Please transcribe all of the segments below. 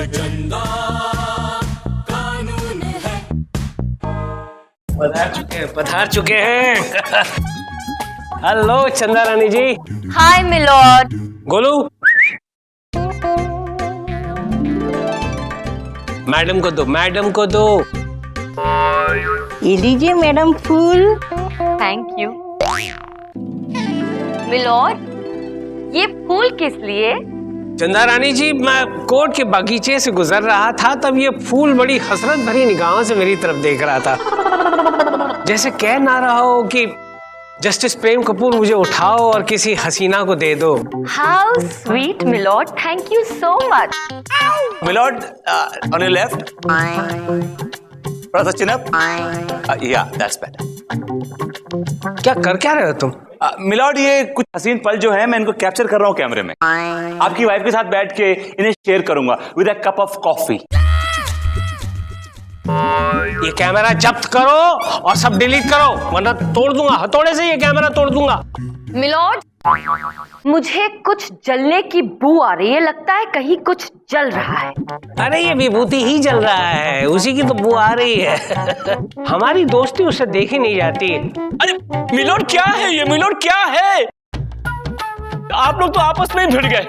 ये चंदा कानून है। पधार चुके हैं। Hello Chanda Rani ji. Hi milord. Golu, madam को दो। ये लीजिए मैडम फूल। Thank you milord. ये फूल किस लिए? चंदा रानी जी, मैं कोर्ट के बगीचे से गुजर रहा था, तब ये फूल बड़ी हसरत भरी निगाहों से मेरी तरफ देख रहा था, जैसे कह ना रहा हो कि जस्टिस प्रेम कपूर मुझे उठाओ और किसी हसीना को दे दो। How sweet milord, thank you so much. Milord, on your left, थोड़ा सा chin up, yeah that's better. क्या कर क्या रहे हो तुम? मिलॉर्ड, ये कुछ हसीन पल जो है मैं इनको कैप्चर कर रहा हूँ कैमरे में। आपकी वाइफ के साथ बैठ के इन्हें शेयर करूंगा with a cup of coffee. ये कैमरा जब्त करो और सब डिलीट करो, वरना तोड़ दूंगा, हथौड़े से ये कैमरा तोड़ दूंगा। मिलॉर्ड, मुझे कुछ जलने की बू आ रही है, लगता है कहीं कुछ जल रहा है। अरे ये विभूति ही जल रहा है, उसी की तो बू आ रही है। हमारी दोस्ती उससे देखी नहीं जाती। अरे मिलॉर्ड क्या है ये? मिलॉर्ड क्या है? आप लोग तो आपस में ही भिड़ गए।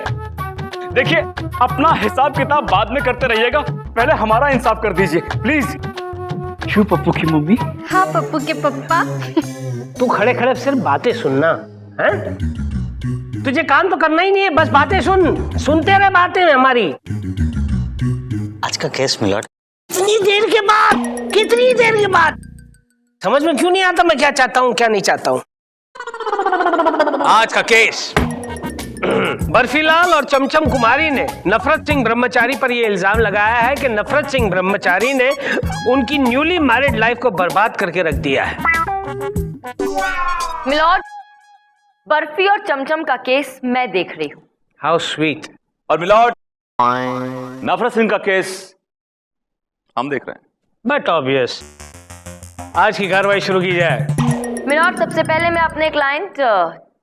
देखिए, अपना हिसाब किताब बाद में करते रहिएगा, पहले हमारा इंसाफ कर दीजिए प्लीज। क्यों पप्पू की मम्मी? हाँ पप्पू के पप्पा। तू खड़े खड़े सिर्फ बातें सुनना है? तुझे काम तो करना ही नहीं है, बस बातें सुनते रहे बातें हमारी। आज का केस मिलॉर्ड, कितनी देर के बाद समझ में क्यों नहीं आता मैं क्या चाहता हूँ क्या नहीं चाहता हूँ? आज का केस बर्फीलाल और चमचम कुमारी ने नफरत सिंह ब्रह्मचारी पर यह इल्जाम लगाया है कि नफरत सिंह ब्रह्मचारी ने उनकी न्यूली मैरिड लाइफ को बर्बाद करके रख दिया है। मिलॉर्ड, बर्फी और चमचम का केस मैं देख रही हूँ। How sweet. और मिलॉर्ड, नफरत सिंह का केस हम देख रहे हैं। बट ऑब्वियस, आज की कार्रवाई शुरू की जाए। मिलॉर्ड, सबसे पहले मैं अपने क्लाइंट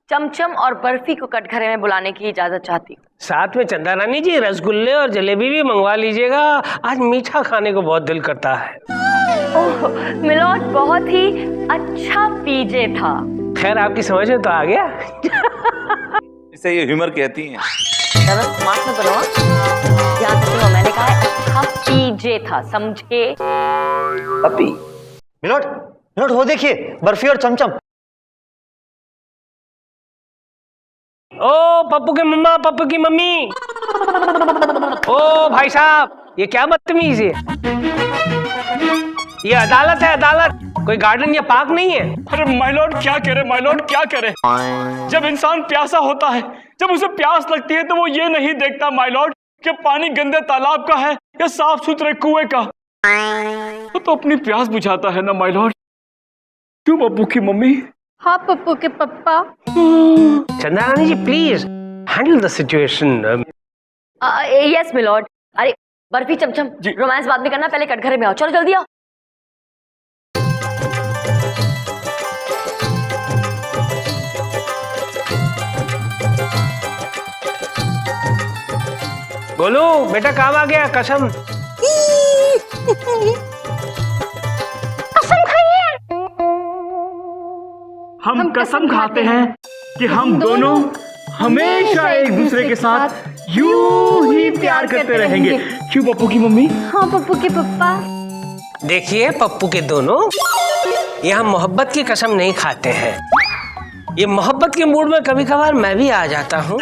चमचम और बर्फी को कटघरे में बुलाने की इजाजत चाहती हूँ। साथ में चंदा रानी जी रसगुल्ले और जलेबी भी मंगवा लीजिएगा, आज मीठा खाने को बहुत दिल करता है। ओह मिलॉर्ड, बहुत ही अच्छा पीजे था। खैर आपकी समझ में तो आ गया। इसे ये ह्यूमर कहती हैं। स्मार्ट मत बनो, याद रखो मैंने कहा है अच्छा पीजे था, समझे? पप्पी। मिलॉर्ड वो देखिए, बर्फी और चमचम। ओ पप्पू के मम्मा, पप्पू की मम्मी। ओ भाई साहब, ये क्या बदतमीज है? ये अदालत है, अदालत, कोई गार्डन या पार्क नहीं है। अरे माय लॉर्ड क्या कह रहे, माय लॉर्ड क्या कह रहे? जब इंसान प्यासा होता है, जब उसे प्यास लगती है, तो वो ये नहीं देखता माय लॉर्ड कि पानी गंदे तालाब का है या साफ सुथरे कुएं का। तो अपनी प्यास बुझाता है ना माय लॉर्ड। क्यों पप्पू की मम्मी? हाँ पप्पू के पप्पा। Chanda Rani ji please handle the situation. Yes milord. अरे बर्फी चमचम, रोमांस बाद में करना, पहले कटघरे में आओ, चलो जल्दी आओ। गोलू बेटा काम आ गया, कसम। कसम खाइए। हम कसम खाते हैं कि हम दोनों हमेशा एक दूसरे के साथ यूं ही प्यार करते रहेंगे। क्यों पप्पू की मम्मी? हाँ पप्पू के पप्पा। देखिए पप्पू के दोनों, यहाँ मोहब्बत की कसम नहीं खाते हैं। ये मोहब्बत के मूड में कभी कभार मैं भी आ जाता हूँ।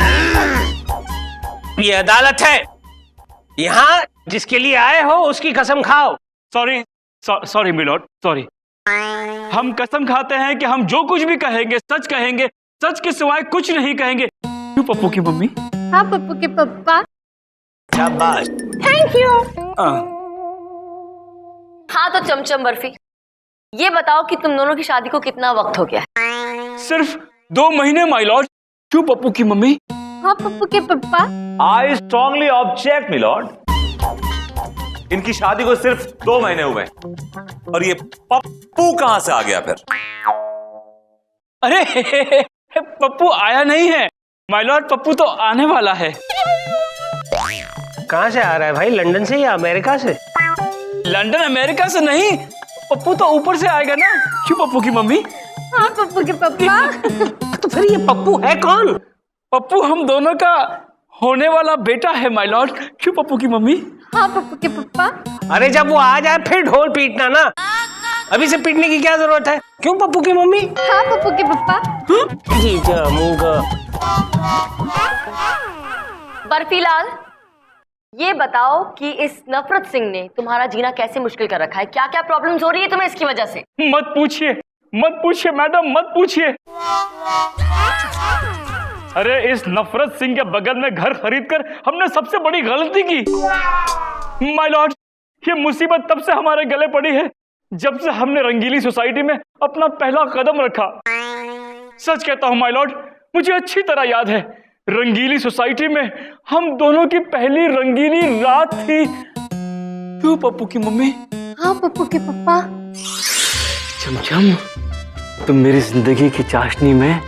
ये अदालत है, यहाँ जिसके लिए आए हो उसकी कसम खाओ। Sorry milord, sorry. हम कसम खाते हैं कि हम जो कुछ भी कहेंगे सच कहेंगे, सच के सिवाय कुछ नहीं कहेंगे। क्यों पप्पू की मम्मी? हाँ पप्पू के पप्पा। शाबाश। Thank you. हाँ तो चमचम बर्फी, ये बताओ कि तुम दोनों की शादी को कितना वक्त हो गया है? सिर्फ 2 महीने माय लॉर्ड। क्यों पप्पू की मम्मी? हाँ पप्पू के पप्पा। I strongly object milord. इनकी शादी को सिर्फ 2 महीने हुए और ये पप्पू कहां से आ गया फिर? अरे पप्पू आया नहीं है माय लॉर्ड, पप्पू तो आने वाला है। कहाँ से आ रहा है भाई, लंदन से या अमेरिका से? लंदन अमेरिका से नहीं, पप्पू तो ऊपर से आएगा ना। क्यों पप्पू की मम्मी? हाँ पप्पू के पप्पा। तो फिर ये पप्पू है कौन? पप्पू हम दोनों का होने वाला बेटा है माय लॉर्ड। क्यों पप्पू की मम्मी? हाँ पप्पू के पप्पा। अरे जब वो आ जाए फिर ढोल पीटना ना, अभी से पीटने की क्या जरूरत है? क्यों पप्पू की मम्मी? हाँ पप्पू के पप्पा। जी जाऊंगा। बर्फीलाल, ये बताओ कि इस नफरत सिंह ने तुम्हारा जीना कैसे मुश्किल कर रखा है? क्या क्या प्रॉब्लम्स हो रही है तुम्हें इसकी वजह से? मत पूछिए मैडम, मत पूछिए। अरे इस नफरत सिंह के बगल में घर खरीदकर हमने सबसे बड़ी गलती की माय लॉर्ड। ये मुसीबत तब से हमारे गले पड़ी है जब से हमने रंगीली सोसाइटी में अपना पहला कदम रखा। सच कहता हूं माय लॉर्ड, मुझे अच्छी तरह याद है रंगीली सोसाइटी में हम दोनों की पहली रंगीली रात थी। क्यों पप्पू की मम्मी? हाँ पप्पू के पप्पा। चमचम, तुम मेरी जिंदगी की चाशनी में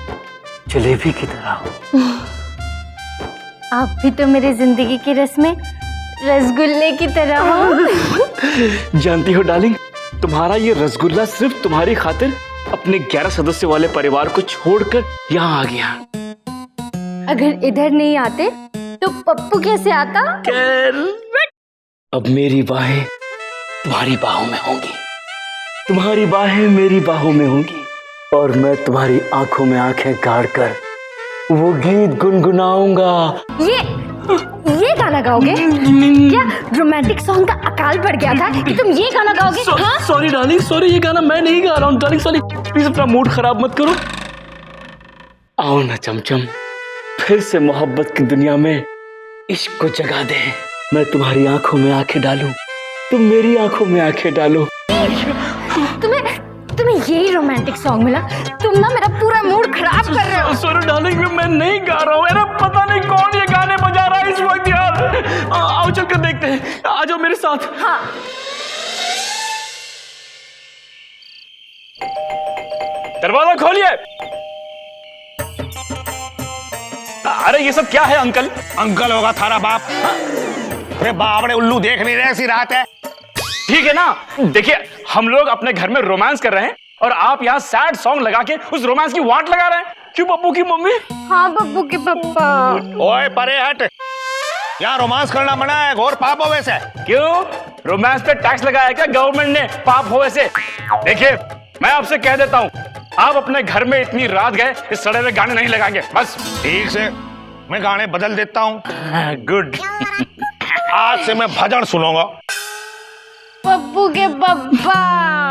जलेबी की तरह हो। आप भी तो मेरी जिंदगी की रस में रसगुल्ले की तरह हो। जानती हो डार्लिंग, तुम्हारा ये रसगुल्ला सिर्फ तुम्हारी खातिर अपने 11 सदस्य वाले परिवार को छोड़कर यहाँ आ गया। अगर इधर नहीं आते तो पप्पू कैसे आता? अब मेरी बाहें तुम्हारी बाहों में होंगी, तुम्हारी बाहें मेरी बाहों में होंगी, और मैं तुम्हारी आंखों में आंखें गाड़कर वो गीत गुनगुनाऊंगा। ये गाना गाओगे? क्या रोमांटिक सॉन्ग का अकाल पड़ गया था कि तुम ये गाना गाओगे? सॉरी डार्लिंग, सॉरी, ये गाना मैं नहीं गा रहा हूँ डार्लिंग, सॉरी। प्लीज अपना मूड खराब मत करो। आओ ना चमचम, फिर से मोहब्बत की दुनिया में इश्क को जगा दे। मैं तुम्हारी आंखों में आंखें डालूं, तुम मेरी आंखों में आंखें डालो। तुम्हें यही रोमांटिक सॉन्ग मिला? तुम ना मेरा पूरा मूड खराब कर रहे हो। सॉरी डार्लिंग, मैं नहीं गा रहा हूँ। अरे पता नहीं कौन ये गाने बजा रहा है इस वक्त यार। आओ चल कर देखते हैं, आ जाओ मेरे साथ। हाँ। दरवाजा खोलिए। अरे ये सब क्या है अंकल? अंकल होगा थारा बाप। अरे बावड़े उल्लू, देख नहीं रहे, ऐसी रात है। ठीक है ना, देखिए हम लोग अपने घर में रोमांस कर रहे हैं और आप यहाँ सैड सॉन्ग लगा के उस रोमांस की वाट लगा रहे हैं। क्यों पप्पू की मम्मी? हाँ पप्पू के पप्पा। ओए परे हट, यहाँ रोमांस करना मना है, घोर पाप हो वैसे। क्यों, रोमांस पे टैक्स लगाया क्या गवर्नमेंट ने? पाप हो वैसे? देखिए मैं आपसे कह देता हूँ, आप अपने घर में इतनी रात गए इस सड़े हुए गाने नहीं लगाएंगे बस। ठीक से मैं गाने बदल देता हूँ। गुड। आज से मैं भजन सुनूंगा। पप्पू के पप्पा।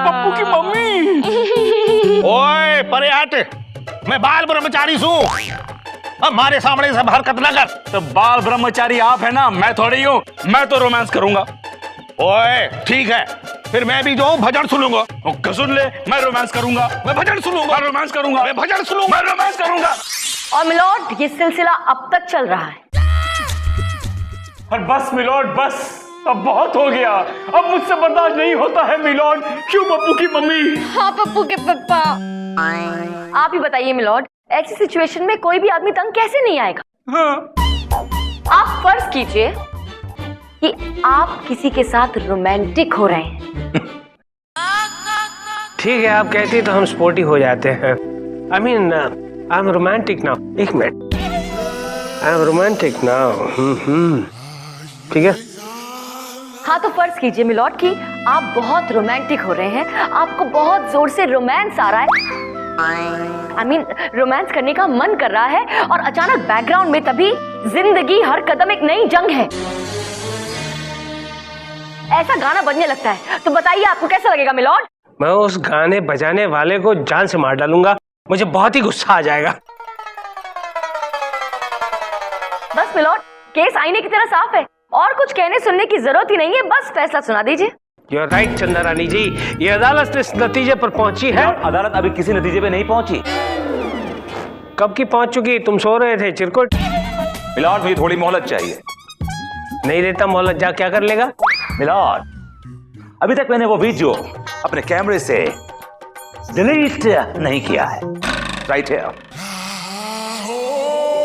पप्पू की मम्मी। ओए परे हट, मैं बाल ब्रह्मचारी हूँ, हमारे सामने सब हरकत न कर। तो बाल ब्रह्मचारी आप है ना, मैं थोड़ी हूँ। मैं तो रोमांस करूंगा। ओए ठीक है, फिर मैं भी जो भजन सुनूंगा। सुन ले, मैं रोमांस करूंगा, मैं भजन सुनूंगा, मैं रोमांस करूंगा, मैं भजन सुनूंगा, मैं रोमांस करूंगा। और मिलोड, ये सिलसिला अब तक चल रहा है। और बस मिलोड, बस अब बहुत हो गया, अब मुझसे बर्दाश्त नहीं होता है मिलोड। क्यों पप्पू की मम्मी? हाँ पप्पू के पप्पा। आप ही बताइए मिलोड, ऐसी सिचुएशन में कोई भी आदमी तंग कैसे नहीं आएगा? हाँ। आप फर्ज कीजिए कि आप किसी के साथ रोमांटिक हो रहे हैं। ठीक है, आप कहती तो हम स्पोर्टी हो जाते हैं। I mean I am romantic now. एक minute, I am romantic now. ठीक है। हाँ तो फर्ज कीजिए मिलोड कि आप बहुत रोमांटिक हो रहे हैं, आपको बहुत जोर से रोमांस आ रहा है। आई मीन रोमांस करने का मन कर रहा है और अचानक बैकग्राउंड में तभी जिंदगी हर कदम एक नई जंग है ऐसा गाना बजने लगता है, तो बताइए आपको कैसा लगेगा मिलोड? मैं उस गाने बजाने वाले को जान से मार डालूंगा, मुझे बहुत ही गुस्सा आ जाएगा। बस मिलोड, केस आईने की तरह साफ है, और कुछ कहने सुनने की जरूरत ही नहीं है, बस फैसला सुना दीजिए। यू आर राइट चंदा रानी जी, ये अदालत इस नतीजे पर पहुंची है। अदालत अभी किसी नतीजे पे नहीं पहुंची। कब की पहुंच चुकी? तुम सो रहे थे चिरकुट। मिलॉर्ड मुझे थोड़ी मोहलत चाहिए। नहीं देता मोहलत, जा क्या कर लेगा? मिलॉर्ड अभी तक मैंने वो वीडियो अपने कैमरे से डिलीट नहीं किया है। राइट है,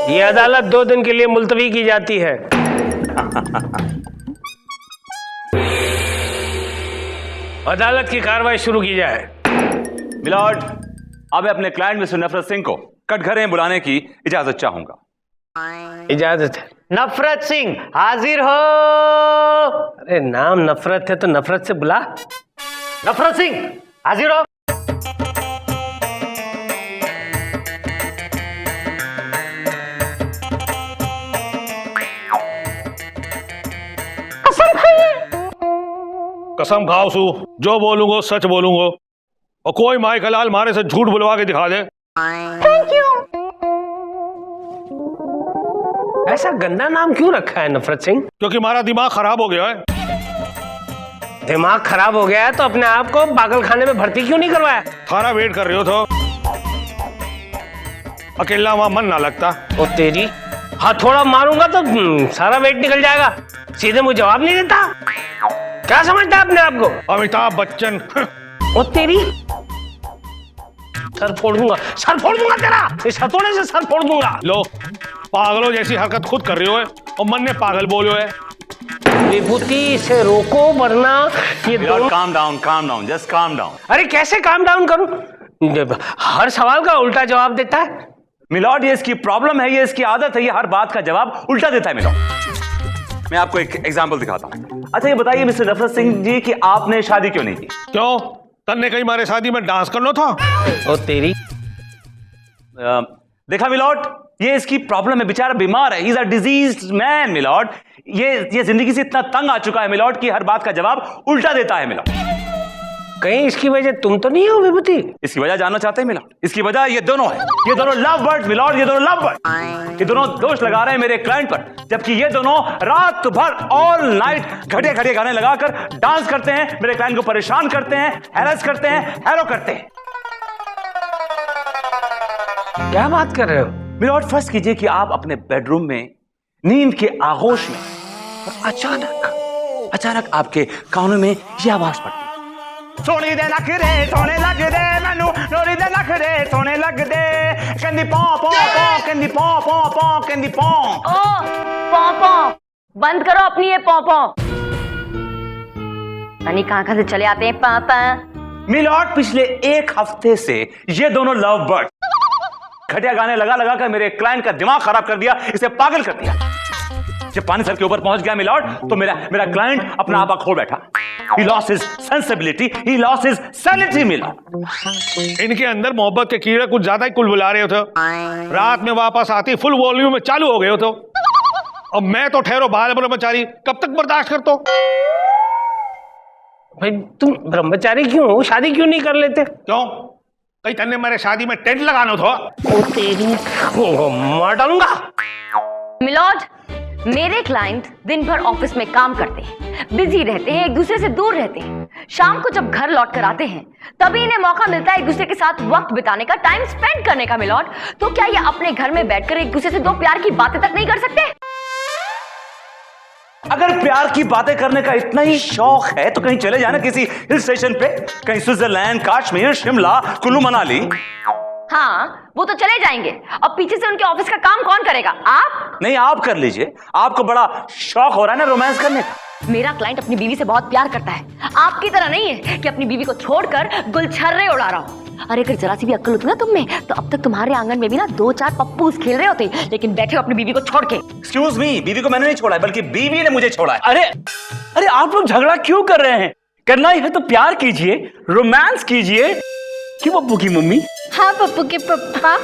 ये अदालत 2 दिन के लिए मुलतवी की जाती है। अदालत की कार्रवाई शुरू की जाए। मिलॉर्ड, अब मैं अपने क्लाइंट मिस्टर नफरत सिंह को कटघरे बुलाने की इजाजत चाहूंगा। इजाजत है। नफरत सिंह हाजिर हो। अरे नाम नफरत है तो नफरत से बुला। नफरत सिंह हाजिर हो। कसम खाओ सू, जो बोलूंगो सच बोलूंगो, और कोई माई कलाल मारे से झूठ बुलवा के दिखा दे। ऐसा गंदा नाम क्यों रखा है नफरत सिंह? क्योंकि हमारा दिमाग खराब हो गया है। दिमाग खराब हो गया है तो अपने आप को पागल खाने में भर्ती क्यों नहीं करवाया? थारा वेट कर रहे हो तो अकेला वहां मन ना लगता। ओ तेरी, हाँ थोड़ा मारूंगा तो सारा वेट निकल जाएगा। सीधे मुझे जवाब नहीं देता। क्या समझता है अपने आप को? अमिताभ बच्चन। ओ तेरी, सर फोड़ दूंगा तेरा। इस हथौड़े से सर फोड़ दूंगा। लो, पागलों जैसी हरकत खुद कर रहे हो और मन ने पागल बोलो है। विभूति से रोको वरना ये दोनों। Calm down, just calm down. अरे कैसे काम डाउन करूं? हर सवाल का उल्टा जवाब देता है। मिलॉर्ड, ये इसकी प्रॉब्लम है, ये इसकी आदत है, ये हर बात का जवाब उल्टा देता है। मिलॉर्ड, मैं आपको एक एग्जांपल दिखाता हूं। अच्छा ये बताइए मिस्टर नफरत सिंह जी कि आपने शादी क्यों नहीं की? क्यों? तन्ने कहीं हमारे शादी में डांस करना था? ओ तेरी, देखा मिलॉर्ड, ये इसकी प्रॉब्लम है, बेचारा बीमार है, he is a diseased man milord. ये जिंदगी से इतना तंग आ चुका है मिलॉर्ड कि हर बात का जवाब उल्टा देता है मिलॉर्ड। कहीं इसकी वजह तुम तो नहीं हो विभूति? इसकी वजह जानना चाहते हैं मिलॉर्ड? इसकी वजह ये दोनों है, ये दोनों लव बर्ड्स मिलॉर्ड, ये दोनों लव बर्ड। ये दोनों दोष लगा रहे हैं मेरे क्लाइंट पर, जबकि ये दोनों रात भर ऑल नाइट घटिया गाने लगाकर डांस करते हैं, मेरे क्लाइंट को परेशान करते हैं, हैरेस करते हैं, हैरो करते हैं। क्या बात कर रहे हो मिलॉर्ड? फर्ज कीजिए कि आप अपने बेडरूम में नींद के आगोश में अचानक आपके कानों में ये आवाज पड़ती है, सोनी दे लख रे सोने लग दे मैनू, सोनी दे लख रे सोने लग दे, कहंदी पॉ पॉ पॉ, कहंदी पॉ पॉ पॉ, कहंदी पॉ। ओ पॉ पॉ बंद करो अपनी ये पॉ पॉ। यानी कहां से चले आते हैं पापा। मिलॉर्ड, पिछले एक हफ्ते से ये दोनों लव बर्ड घटिया गाने लगा कर मेरे क्लाइंट का दिमाग खराब कर दिया, इसे पागल कर दिया। जब पानी सर के ऊपर पहुंच गया मिलॉर्ड, तो मेरा क्लाइंट अपना आपा खो बैठा। He lost his sensibility, he lost his sanity milord. इनके अंदर मोहब्बत के कीड़े कुछ ज्यादा ही कुलबुला रहे हो। रात में वापस आती फुल वॉल्यूम में चालू हो गए हो तो, और मैं तो ठहरो बाल ब्रह्मचारी, कब तक बर्दाश्त करते हो? भाई तुम ब्रह्मचारी क्यों हो? शादी क्यों नहीं कर लेते? क्यों? कहीं तन्ने मेरे शादी में टेंट लगाना था? ओ तेरी, मार डालूंगा। मिलॉर्ड, मेरे क्लाइंट दिन भर ऑफिस में काम करते हैं, बिजी रहते हैं, एक दूसरे से दूर रहते हैं। शाम को जब घर लौट कर आते हैं तभी इन्हें मौका मिलता है एक दूसरे के साथ वक्त बिताने का, टाइम स्पेंड करने का। मिलॉर्ड, तो क्या ये अपने घर में बैठकर एक दूसरे से दो प्यार की बातें तक नहीं कर सकते? अगर प्यार की बातें करने का इतना ही शौक है तो कहीं चले जाना किसी हिल स्टेशन पे, कहीं स्विट्जरलैंड, कश्मीर, शिमला, कुल्लू मनाली। हाँ, वो तो चले जाएंगे। अब पीछे से उनके ऑफिस का काम कौन करेगा? आप? नहीं, आप कर लीजिए, आपको बड़ा शौक हो रहा है ना रोमांस करने का। मेरा क्लाइंट अपनी बीवी से बहुत प्यार करता है, आपकी तरह नहीं है कि अपनी बीवी को छोड़कर गुलछर्रे उड़ा रहा हो। अरे अगर जरा सी भी अक्ल होती ना तुम में, तो अब तक तुम्हारे आंगन में भी ना 2-4 पप्पूस खेल रहे होते, लेकिन बैठे हो अपनी बीवी को छोड़ के। एक्सक्यूज मी, बीवी को मैंने नहीं छोड़ा है, बल्कि बीवी ने मुझे छोड़ा है। अरे आप लोग झगड़ा क्यों कर रहे हैं? करना ही है तो प्यार कीजिए, रोमांस कीजिए। क्यों पप्पू की मम्मी? हाँ पप्पू के पप्पा।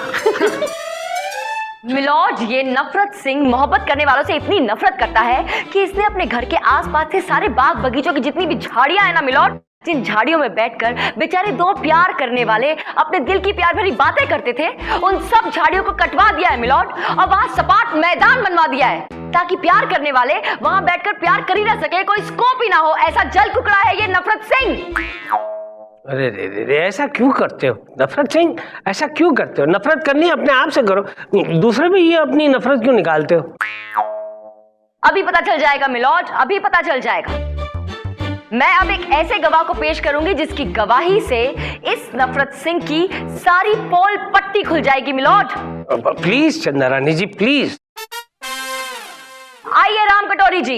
मिलॉर्ड, ये नफरत सिंह मोहब्बत करने वालों से इतनी नफरत करता है कि इसने अपने घर के आसपास से सारे बाग बगीचों की जितनी भी झाड़ियां हैं ना मिलॉर्ड, जिन झाड़ियों में बैठकर बेचारे दो प्यार करने वाले अपने दिल की प्यार भरी बातें करते थे, उन सब झाड़ियों को कटवा दिया है मिलॉर्ड, और वहां सपाट मैदान बनवा दिया है ताकि प्यार करने वाले वहां बैठकर प्यार कर ही ना सके, कोई स्कोप ही ना हो। ऐसा जल कुकड़ा है ये नफरत सिंह। अरे रे, ऐसा क्यों करते हो नफरत सिंह? ऐसा क्यों करते हो? नफरत करनी अपने आप से करो, दूसरे पे ये अपनी नफरत क्यों निकालते हो? अभी पता चल जाएगा मिलॉर्ड, अभी पता चल जाएगा। मैं अब एक ऐसे गवाह को पेश करूंगी जिसकी गवाही से इस नफरत सिंह की सारी पोल पट्टी खुल जाएगी मिलॉर्ड। प्लीज चंदा रानी जी, प्लीज। आइए राम कटोरी जी।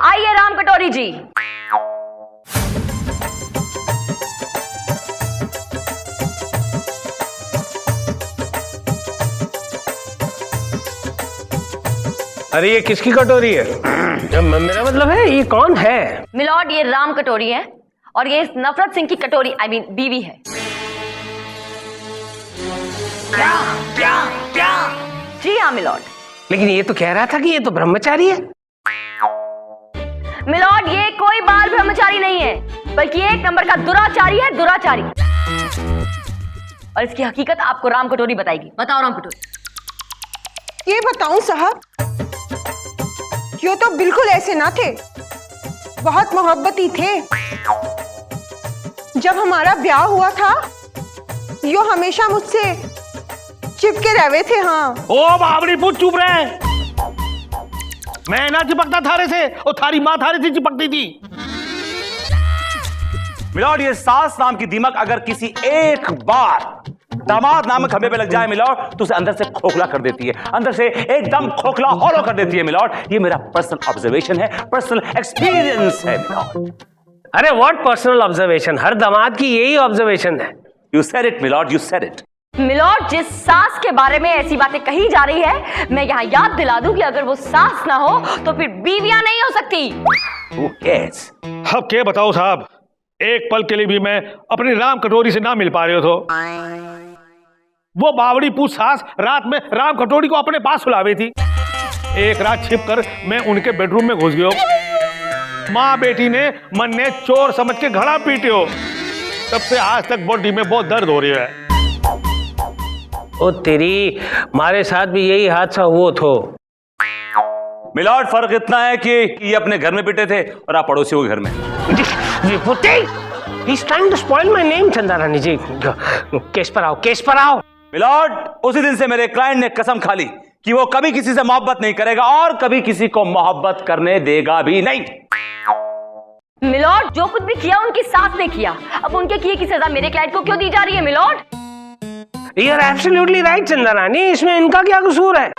आइए राम कटोरी जी। अरे ये किसकी कटोरी है? मेरा मतलब है ये कौन है? मिलॉर्ड ये राम कटोरी है और ये इस नफरत सिंह की कटोरी आई मीन बीवी है। क्या? जी हाँ मिलॉर्ड। लेकिन ये तो कह रहा था कि ये तो ब्रह्मचारी है। मिलॉर्ड ये कोई बाल ब्रह्मचारी नहीं है, बल्कि एक नंबर का दुराचारी है, दुराचारी। और इसकी हकीकत आपको राम कटोरी बताएगी। बताओ राम कटोरी। ये बताऊं साहब, यो तो बिल्कुल ऐसे ना थे, बहुत मोहब्बती थे। जब हमारा ब्याह हुआ था यो हमेशा मुझसे चिपके रहते थे। हाँ ओ बावड़ी पूछ, चुप रहे। मैं ना चिपकता थारे से, और थारी माँ थारे से चिपकती थी। मिलॉर्ड, ये सास नाम की दीमक अगर किसी एक बार दामाद नामक खंभे पे लग जाए मिलॉर्ड, तो उसे अंदर से खोखला कर देती है, अंदर से एकदम खोखला हॉलो कर देती है मिलॉर्ड। ये मेरा पर्सनल ऑब्जर्वेशन है, पर्सनल एक्सपीरियंस है मिलॉर्ड। अरे व्हाट पर्सनल ऑब्जर्वेशन? हर दामाद की यही ऑब्जर्वेशन है। You said it milord, you said it. Milord जिस सास के बारे में ऐसी बातें कही जा रही है, मैं यहाँ याद दिला दूं कि अगर वो सास ना हो तो फिर बीवियां नहीं हो सकती। Who cares? अब क्या बताओ साहब, एक पल के लिए भी मैं अपनी राम कटोरी से ना मिल पा रहे हो। तो वो बावड़ी पूछ सास रात में राम कटोरी को अपने पास सुलावी थी। एक रात छिपकर मैं उनके बेडरूम में घुस गया। माँ बेटी ने मन ने चोर समझ के घड़ा पीटियो। तब से आज तक बॉडी में बहुत दर्द हो रही है। ओ तेरी, हमारे साथ भी यही हादसा हुआ थो। मिलॉर्ड, फर्क इतना है कि ये अपने घर में पिटे थे और आप पड़ोसियों के घर में। He's trying to spoil my name, चंदा रानी जी। केस पर आओ, केस पर आओ। मिलॉर्ड, उसी दिन से मेरे क्लाइंट ने कसम खा ली कि वो कभी किसी से मोहब्बत नहीं करेगा और कभी किसी को मोहब्बत करने देगा भी नहीं। मिलॉर्ड जो कुछ भी किया उनकी सास ने किया, अब उनके किए की सजा मेरे क्लाइंट को क्यों दी जा रही है milord? You are absolutely right, चंदा रानी, इसमें इनका क्या कसूर है?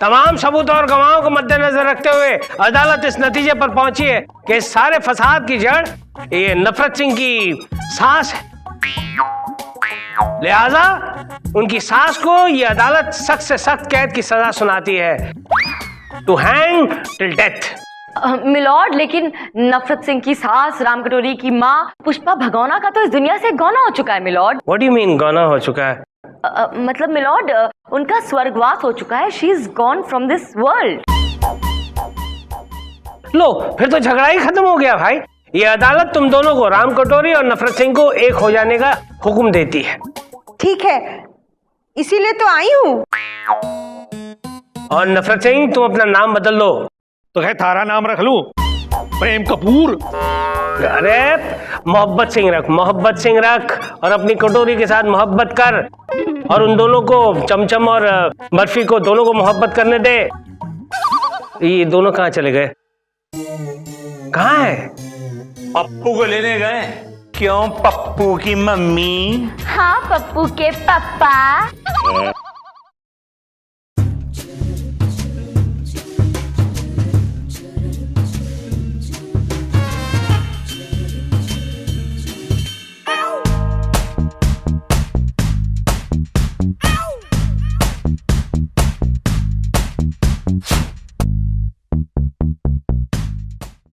तमाम सबूत और गवाहों को मद्देनजर रखते हुए अदालत इस नतीजे पर पहुंची है कि इस सारे फसाद की जड़ ये नफरत सिंह की सास है। लिहाजा उनकी सास को ये अदालत सख्त से सख्त कैद की सजा सुनाती है, to hang till death. Milord लेकिन नफरत सिंह की सास, राम कटोरी की माँ पुष्पा भगौना का तो इस दुनिया से गौना हो चुका है milord. What do you mean गौना हो चुका है? मतलब मिलॉर्ड उनका स्वर्गवास हो चुका है। She is gone from this world. लो फिर तो झगड़ा ही खत्म हो गया भाई। ये अदालत तुम दोनों को, राम कटोरी और नफरत सिंह को, एक हो जाने का हुक्म देती है। ठीक है, इसीलिए तो आई हूँ। और नफरत सिंह तुम अपना नाम बदल लो। तो है थारा नाम रख लूं, प्रेम कपूर। अरे मोहब्बत सिंह रख, मोहब्बत सिंह रख, और अपनी कटोरी के साथ मोहब्बत कर, और उन दोनों को, चमचम और बर्फी को, दोनों को मोहब्बत करने दे। ये दोनों कहाँ चले गए? कहाँ है? पप्पू को लेने गए। क्यों, पप्पू की मम्मी? हाँ पप्पू के पापा।